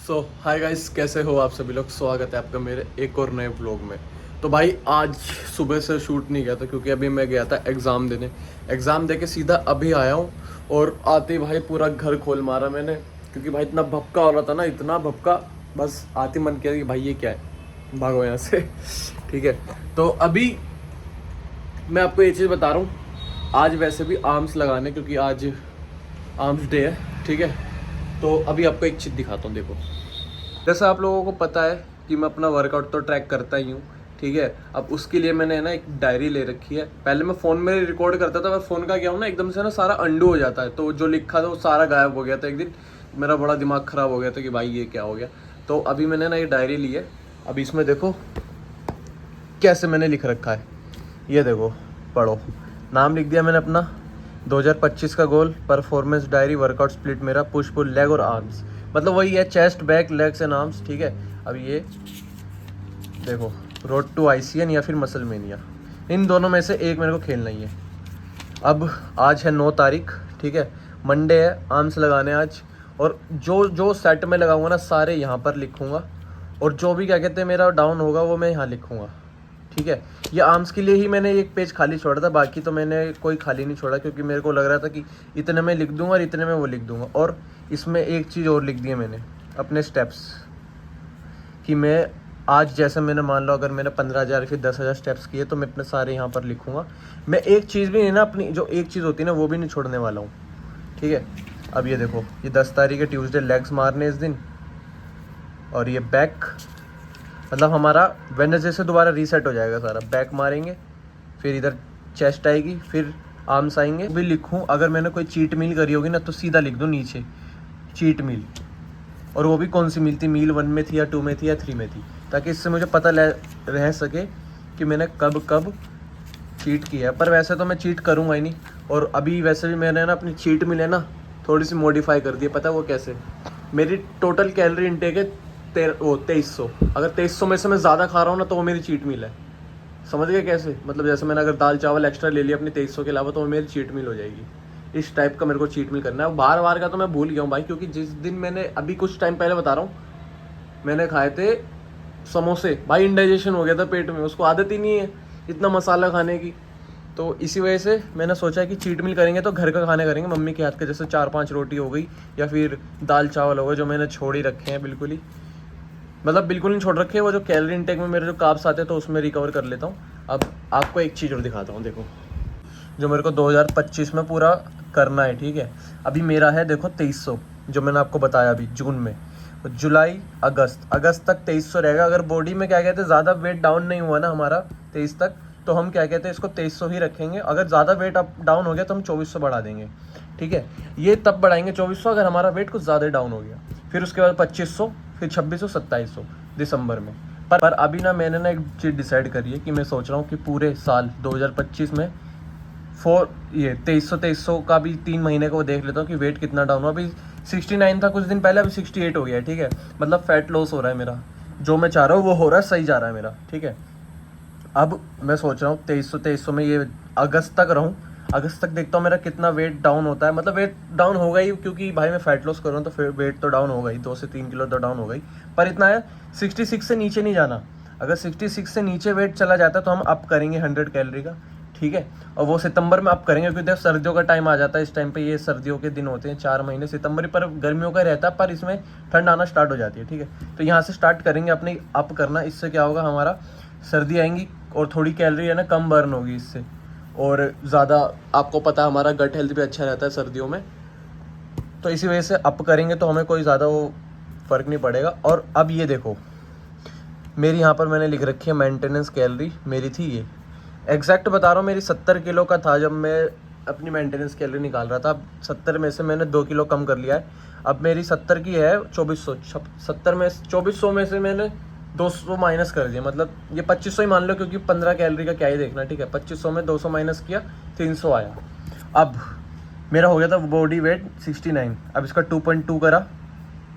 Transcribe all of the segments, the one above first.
सो hi guys, कैसे हो आप सभी लोग। स्वागत है आपका मेरे एक और नए ब्लॉग में। तो भाई आज सुबह से शूट नहीं किया था क्योंकि अभी मैं गया था एग्ज़ाम देने। एग्ज़ाम दे के सीधा अभी आया हूँ और आते ही भाई पूरा घर खोल मारा मैंने, क्योंकि भाई इतना भपका हो रहा था ना, इतना भपका। बस आते ही मन किया कि भाई ये क्या है, भागो यहाँ से। ठीक है, तो अभी मैं आपको ये चीज़ बता रहा हूँ। आज वैसे भी आर्म्स लगाने, क्योंकि आज आर्म्स डे है। ठीक है, तो अभी आपको एक चीज़ दिखाता हूँ, देखो। जैसा आप लोगों को पता है कि मैं अपना वर्कआउट तो ट्रैक करता ही हूँ। ठीक है, अब उसके लिए मैंने ना एक डायरी ले रखी है। पहले मैं फ़ोन में रिकॉर्ड करता था, पर फ़ोन का क्या हो ना, एकदम से ना सारा अंडू हो जाता है, तो जो लिखा था वो सारा गायब हो गया था। एक दिन मेरा बड़ा दिमाग ख़राब हो गया था कि भाई ये क्या हो गया। तो अभी मैंने ना ये डायरी ली है। अभी इसमें देखो कैसे मैंने लिख रखा है, ये देखो, पढ़ो। नाम लिख दिया मैंने अपना, 2025 का गोल, परफॉर्मेंस डायरी, वर्कआउट स्प्लिट मेरा, पुश पुल लेग और आर्म्स, मतलब वही है, chest back legs and arms. ठीक है, अब ये देखो, रोड टू आईसीएन या फिर मसल मेनिया, इन दोनों में से एक मेरे को खेलना ही है। अब आज है 9 तारीख, ठीक है, मंडे है, आर्म्स लगाने आज। और जो जो सेट में लगाऊंगा ना, सारे यहाँ पर लिखूंगा, और जो भी क्या कहते हैं मेरा डाउन होगा वो मैं यहाँ लिखूंगा। ठीक है, ये आर्म्स के लिए ही मैंने एक पेज खाली छोड़ा था, बाकी तो मैंने कोई खाली नहीं छोड़ा, क्योंकि मेरे को लग रहा था कि इतने में लिख दूंगा और इतने में वो लिख दूंगा। और इसमें एक चीज़ और लिख दी है मैंने, अपने स्टेप्स, कि मैं आज जैसे मैंने मान लो अगर मैंने 15,000 फिर 10,000 स्टेप्स किए, तो मैं अपने सारे यहाँ पर लिखूंगा। मैं एक चीज़ भी नहीं ना, अपनी जो एक चीज़ होती है ना, वो भी नहीं छोड़ने वाला हूँ। ठीक है, अब ये देखो, ये 10 तारीख है, ट्यूसडे, लेग्स मारने इस दिन, और ये बैक, मतलब हमारा वेडनेसडे से दोबारा रीसेट हो जाएगा सारा। बैक मारेंगे, फिर इधर चेस्ट आएगी, फिर आर्म्स आएंगे। भी लिखूं, अगर मैंने कोई चीट मील करी होगी ना, तो सीधा लिख दूं नीचे चीट मील, और वो भी कौन सी मील थी, मील 1 में थी या 2 में थी या 3 में थी, ताकि इससे मुझे पता रह सके कि मैंने कब कब चीट किया है। पर वैसे तो मैं चीट करूँगा ही नहीं। और अभी वैसे भी मैंने ना अपनी चीट मील है ना थोड़ी सी मॉडिफाई कर दी है। पता है वो कैसे? मेरी टोटल कैलोरी इंटेक है 2300। अगर 2300 में से मैं ज़्यादा खा रहा हूँ ना, तो वो मेरी चीट मील है। समझ गए कैसे? मतलब जैसे मैंने अगर दाल चावल एक्स्ट्रा ले लिया अपनी 2300 के अलावा, तो वो मेरी चीट मील हो जाएगी। इस टाइप का मेरे को चीट मील करना है। बार बार का तो मैं भूल गया हूँ भाई, क्योंकि जिस दिन मैंने अभी कुछ टाइम पहले बता रहा हूँ, मैंने खाए थे समोसे, भाई इंडाइजेशन हो गया था पेट में, उसको आदत ही नहीं है इतना मसाला खाने की। तो इसी वजह से मैंने सोचा कि चीट मील करेंगे तो घर का खाना करेंगे, मम्मी के हाथ के, जैसे 4-5 रोटी हो गई या फिर दाल चावल हो गए, जो मैंने छोड़ ही रखे हैं बिल्कुल ही, मतलब बिल्कुल नहीं छोड़ रखे। वो जो कैलोरी इंटेक में मेरे जो कार्ब्स आते हैं, तो उसमें रिकवर कर लेता हूँ। अब आपको एक चीज़ और दिखाता हूँ, देखो, जो मेरे को 2025 में पूरा करना है। ठीक है, अभी मेरा है देखो 2300, जो मैंने आपको बताया अभी जून में, जुलाई, अगस्त तक 2300 रहेगा। अगर बॉडी में क्या कहते हैं ज़्यादा वेट डाउन नहीं हुआ ना हमारा 23 तक, तो हम क्या कहते हैं इसको 2300 ही रखेंगे। अगर ज़्यादा वेट अप डाउन हो गया तो हम 2400 बढ़ा देंगे। ठीक है, ये तब बढ़ाएंगे 2400 अगर हमारा वेट कुछ ज़्यादा डाउन हो गया। फिर उसके बाद 2500, फिर 2600, 2700 दिसंबर में। पर अभी ना मैंने ना एक चीज़ डिसाइड करी है कि मैं सोच रहा हूँ कि पूरे साल 2025 में ये 2300 का भी 3 महीने को देख लेता हूँ कि वेट कितना डाउन हुआ। अभी 69 था कुछ दिन पहले, अभी 68 हो गया है। ठीक है, मतलब फैट लॉस हो रहा है मेरा, जो मैं चाह रहा हूँ वो हो रहा है, सही जा रहा है मेरा। ठीक है, अब मैं सोच रहा हूँ 2300 में ये अगस्त तक रहूँ। अगस्त तक देखता हूँ मेरा कितना वेट डाउन होता है। मतलब वेट डाउन होगा ही, क्योंकि भाई मैं फैट लॉस कर रहा हूँ, तो फिर वेट तो डाउन होगा ही, 2 से 3 किलो तो डाउन होगा ही। पर इतना है, 66 से नीचे नहीं जाना। अगर 66 से नीचे वेट चला जाता है तो हम अप करेंगे 100 कैलोरी का। ठीक है, और वो सितंबर में अप करेंगे, क्योंकि देखो सर्दियों का टाइम आ जाता है इस टाइम पे। ये सर्दियों के दिन होते हैं 4 महीने, सितंबर पर गर्मियों का रहता है, पर इसमें ठंड आना स्टार्ट हो जाती है। ठीक है, तो यहाँ से स्टार्ट करेंगे अपनी अप करना। इससे क्या होगा, हमारा सर्दी आएंगी और थोड़ी कैलोरी है ना कम बर्न होगी इससे, और ज़्यादा, आपको पता है हमारा गट हेल्थ भी अच्छा रहता है सर्दियों में। तो इसी वजह से अप करेंगे तो हमें कोई ज़्यादा वो फ़र्क नहीं पड़ेगा। और अब ये देखो, मेरी यहाँ पर मैंने लिख रखी है मेंटेनेंस कैलोरी, मेरी थी ये, एग्जैक्ट बता रहा हूँ, मेरी 70 किलो का था जब मैं अपनी मेंटेनेंस कैलोरी निकाल रहा था। अब 70 में से मैंने 2 किलो कम कर लिया है। अब मेरी 70 की है 2400। 70 में 2400 में से मैंने 200 माइनस कर दिया, मतलब ये 2500 ही मान लो, क्योंकि 15 कैलोरी का क्या ही देखना। ठीक है, 2500 में 200 माइनस किया, 300 आया। अब मेरा हो गया था बॉडी वेट 69। अब इसका 2.2 करा,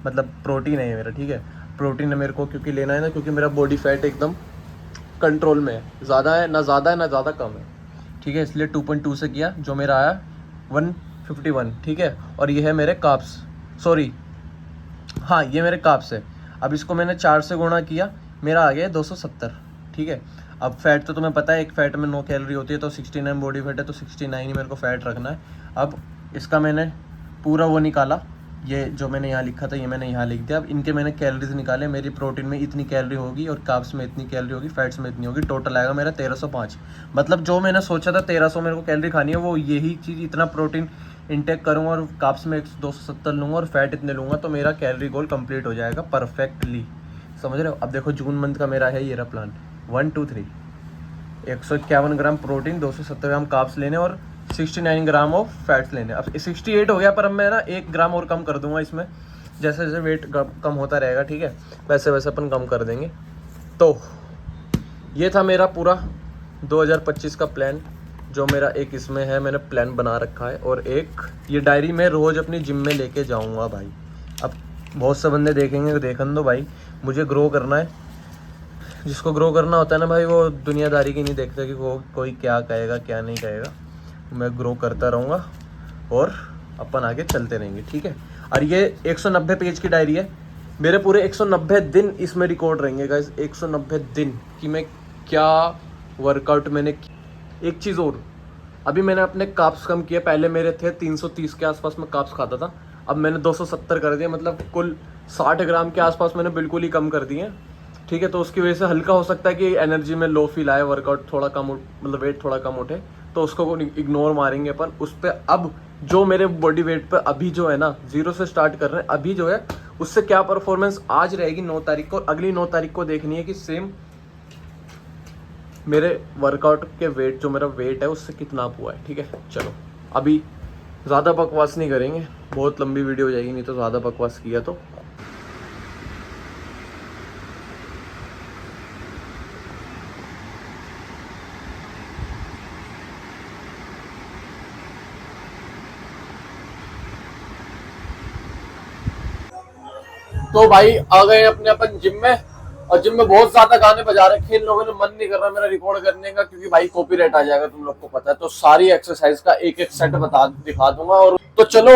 मतलब प्रोटीन है ये मेरा। ठीक है, प्रोटीन है मेरे को क्योंकि लेना है ना, क्योंकि मेरा बॉडी फैट एकदम कंट्रोल में है, ज़्यादा है ना ज़्यादा कम है। ठीक है, इसलिए 2.2 से किया, जो मेरा आया 151। ठीक है, और ये है मेरे कार्ब्स, सॉरी हाँ ये मेरे काप्स है। अब इसको मैंने 4 से गुणा किया, मेरा आ गया 270। ठीक है, अब फैट तो तुम्हें पता है एक फैट में 9 कैलोरी होती है, तो 69 बॉडी फैट है, तो 69 ही मेरे को फैट रखना है। अब इसका मैंने पूरा वो निकाला, ये जो मैंने यहाँ लिखा था ये मैंने यहाँ लिख दिया। अब इनके मैंने कैलोरीज निकाले, मेरी प्रोटीन में इतनी कैलोरी होगी और कार्ब्स में इतनी कैलोरी होगी, फैट्स में इतनी होगी, टोटल आएगा मेरा 1305। मतलब जो मैंने सोचा था 1300 मेरे को कैलोरी खानी है, वो यही चीज़, इतना प्रोटीन इंटेक करूँगा और कार्ब्स में 270 लूँगा और फैट इतने लूँगा, तो मेरा कैलोरी गोल कंप्लीट हो जाएगा परफेक्टली। समझ रहे हो? अब देखो जून मंथ का मेरा है ये रहा प्लान, 1 2 3, 151 ग्राम प्रोटीन, 270 ग्राम कार्ब्स लेने और 69 ग्राम ऑफ फैट्स लेने। अब 68 हो गया, पर अब मैं ना 1 ग्राम और कम कर दूंगा इसमें, जैसे जैसे वेट कम होता रहेगा। ठीक है, वैसे वैसे अपन कम कर देंगे। तो ये था मेरा पूरा 2025 का प्लान, जो मेरा एक इसमें है, मैंने प्लान बना रखा है। और एक ये डायरी मैं रोज़ अपनी जिम में लेके जाऊँगा भाई। अब बहुत से बंदे देखेंगे, देखने दो भाई, मुझे ग्रो करना है। जिसको ग्रो करना होता है ना भाई, वो दुनियादारी की नहीं देखता कि वो कोई क्या कहेगा क्या नहीं कहेगा। मैं ग्रो करता रहूँगा और अपन आगे चलते रहेंगे। ठीक है, और ये 190 पेज की डायरी है, मेरे पूरे 190 दिन इसमें रिकॉर्ड रहेंगे गाइस। 190 दिन कि मैं क्या वर्कआउट मैंने। एक चीज़ और, अभी मैंने अपने कार्ब्स कम किए, पहले मेरे थे 330 के आसपास मैं कार्ब्स खाता था, अब मैंने 270 कर दिया, मतलब कुल 60 ग्राम के आसपास मैंने बिल्कुल ही कम कर दिए। ठीक है, तो उसकी वजह से हल्का हो सकता है कि एनर्जी में लो फील आए, वर्कआउट थोड़ा कम, मतलब वेट थोड़ा कम उठे, तो उसको इग्नोर मारेंगे अपन उस पर। अब जो मेरे बॉडी वेट पे अभी जो है ना, 0 से स्टार्ट कर रहे हैं, अभी जो है उससे क्या परफॉर्मेंस आज रहेगी 9 तारीख को, अगली 9 तारीख को देखनी है कि सेम मेरे वर्कआउट के वेट, जो मेरा वेट है उससे कितना अप हुआ है। ठीक है, चलो अभी ज़्यादा बकवास नहीं करेंगे, बहुत लंबी वीडियो हो जाएगी नहीं तो ज़्यादा बकवास किया तो। तो भाई आ गए अपने अपन जिम में, और जिम में बहुत ज्यादा गाने बजा रखे इन लोगों ने, मन नहीं कर रहा मेरा रिकॉर्ड करने का, क्योंकि भाई कॉपीराइट आ जाएगा, तुम लोग को पता है। तो सारी एक्सरसाइज का एक एक सेट दिखा दूंगा। और तो चलो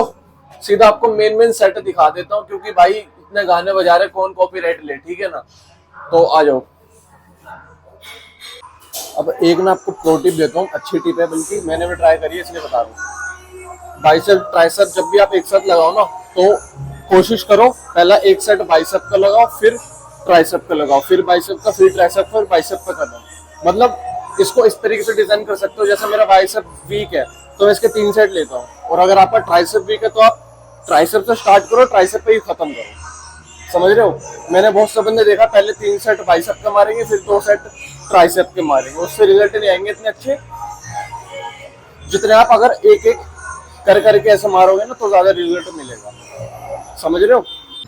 सीधा आपको मेन सेट दिखा देता हूँ, क्योंकि भाई इतने गाने बजा रहे, कौन कॉपीराइट ले। ठीक है ना, तो आ जाओ। अब एक ना आपको प्रो टिप देता हूँ, अच्छी टिप है, बल्कि मैंने भी ट्राई करी है इसलिए बता रहा हूँ। बाइसेप ट्राइसेप जब भी आप एक साथ लगाओ ना, तो कोशिश करो पहला एक सेट बाइसेप का लगाओ, फिर ट्राइसेप का लगाओ, फिर बाइसेप का, फिर ट्राइसेप, फिर बाइसेप का कर दो। मतलब इसको इस तरीके से डिजाइन कर सकते हो, जैसे मेरा बाइसेप वीक है तो मैं इसके 3 सेट लेता हूँ, और अगर आपका ट्राइसेप वीक है तो आप ट्राइसेप से स्टार्ट करो, ट्राइसेप पे ही खत्म करो। समझ रहे हो? मैंने बहुत से बंदे देखा, पहले 3 सेट बाइसेप के मारेंगे, फिर 2 सेट ट्राइसेप के मारेंगे, उससे रिजल्ट नहीं आएंगे इतने अच्छे जितने आप अगर एक एक कर करके ऐसे मारोगे ना, तो ज्यादा रिजल्ट मिलेगा। समझ रहे हो?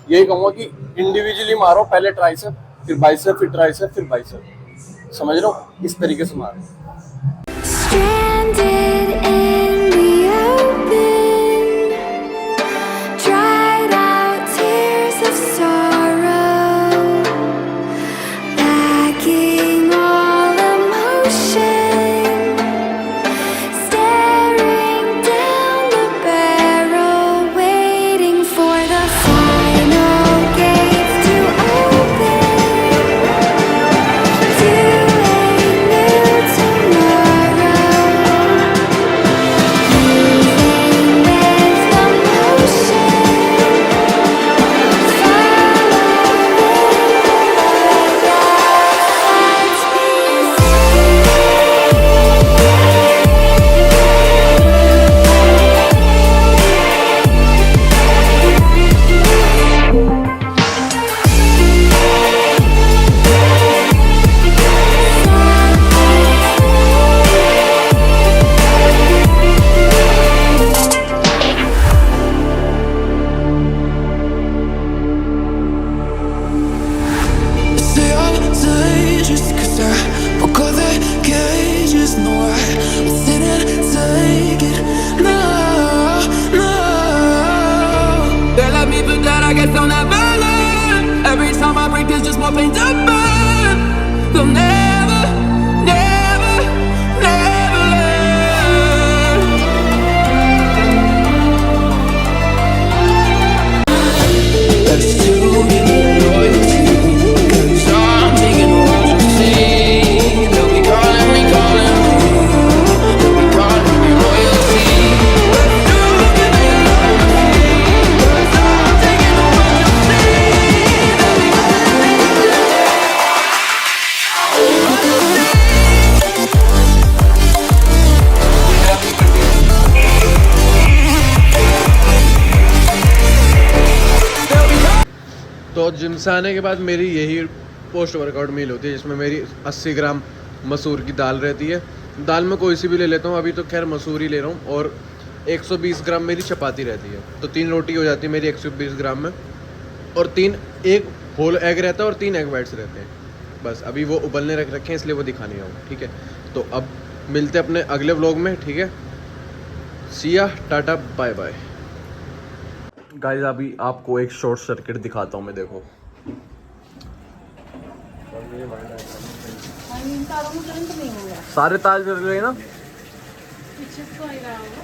यही कहूंगा कि इंडिविजुअली मारो, पहले ट्राइसेप, फिर बाइसेप, फिर ट्राइसेप, फिर बाइसेप। समझ रहे हो? इस तरीके से मारो। Let's do तो जिम से आने के बाद मेरी यही पोस्ट वर्कआउट मील होती है, जिसमें मेरी 80 ग्राम मसूर की दाल रहती है। दाल में कोई सी भी ले लेता हूँ, अभी तो खैर मसूर ही ले रहा हूँ। और 120 ग्राम मेरी चपाती रहती है, तो 3 रोटी हो जाती है मेरी 120 ग्राम में। और 3 एक होल एग रहता है और 3 एग वाइट्स रहते हैं। बस अभी वो उबलने रख रखे हैं, इसलिए वो दिखाने आऊँ, ठीक है। तो अब मिलते हैं अपने अगले व्लॉग में, ठीक है। Siya, tata, bye bye. Guys अभी आपको एक शॉर्ट सर्किट दिखाता हूँ मैं, देखो। इन तारों में करंट नहीं होगा। सारे तार जल गए ना। पीछे से तो नहीं रहा होगा।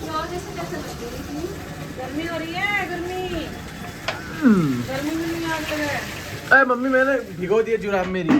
तो जैसे कैसे लगती है इतनी? गर्मी हो रही है, गर्मी। गर्मी में नहीं आग लगा है। अरे मम्मी मैंने भिगो दिया जुराब मेरी।